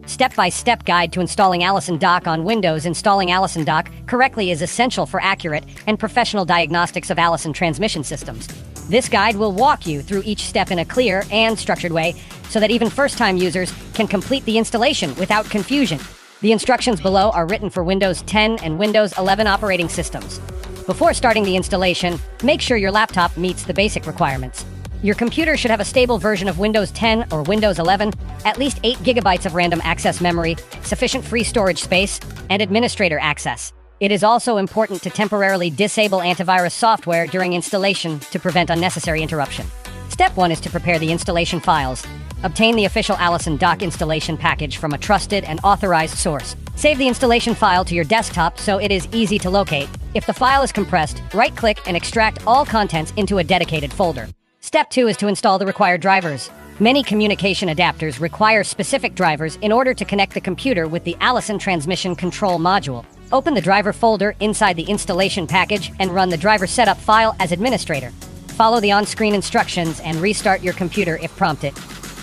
Step-by-step guide to installing Allison Dock on Windows. Installing Allison Dock correctly is essential for accurate and professional diagnostics of Allison transmission systems. This guide will walk you through each step in a clear and structured way so that even first-time users can complete the installation without confusion. The instructions below are written for Windows 10 and Windows 11 operating systems. Before starting the installation, make sure your laptop meets the basic requirements. Your computer should have a stable version of Windows 10 or Windows 11, at least 8 GB of random access memory, sufficient free storage space, and administrator access. It is also important to temporarily disable antivirus software during installation to prevent unnecessary interruption. Step 1 is to prepare the installation files. Obtain the official Allison Dock installation package from a trusted and authorized source. Save the installation file to your desktop so it is easy to locate. If the file is compressed, right-click and extract all contents into a dedicated folder. Step 2 is to install the required drivers. Many communication adapters require specific drivers in order to connect the computer with the Allison transmission control module. Open the driver folder inside the installation package and run the driver setup file as administrator. Follow the on-screen instructions and restart your computer if prompted.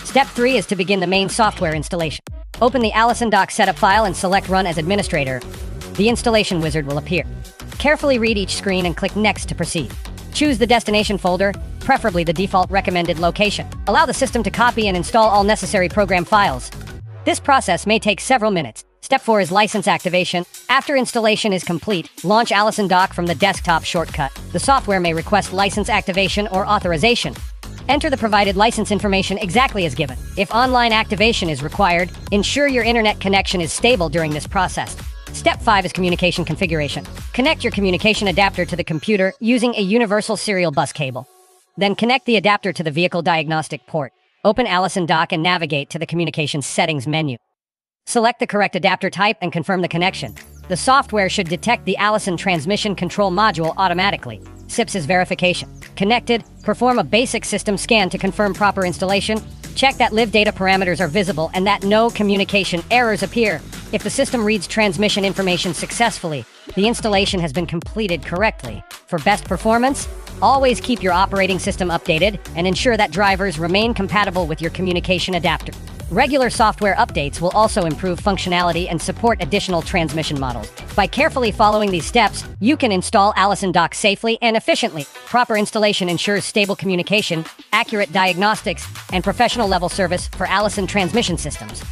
Step 3 is to begin the main software installation. Open the Allison Dock setup file and select Run as Administrator. The installation wizard will appear. Carefully read each screen and click Next to proceed. Choose the destination folder, preferably the default recommended location. Allow the system to copy and install all necessary program files. This process may take several minutes. Step 4 is license activation. After installation is complete, launch Allison Dock from the desktop shortcut. The software may request license activation or authorization. Enter the provided license information exactly as given. If online activation is required, ensure your internet connection is stable during this process. Step 5 is communication configuration. Connect your communication adapter to the computer using a universal serial bus cable. Then connect the adapter to the vehicle diagnostic port. Open Allison Dock and navigate to the communications settings menu. Select the correct adapter type and confirm the connection. The software should detect the Allison transmission control module automatically. SIPS is verification. Connected, perform a basic system scan to confirm proper installation. Check that live data parameters are visible and that no communication errors appear. If the system reads transmission information successfully, the installation has been completed correctly. For best performance, always keep your operating system updated and ensure that drivers remain compatible with your communication adapter. Regular software updates will also improve functionality and support additional transmission models. By carefully following these steps, you can install Allison Dock safely and efficiently. Proper installation ensures stable communication, accurate diagnostics, and professional level service for Allison transmission systems.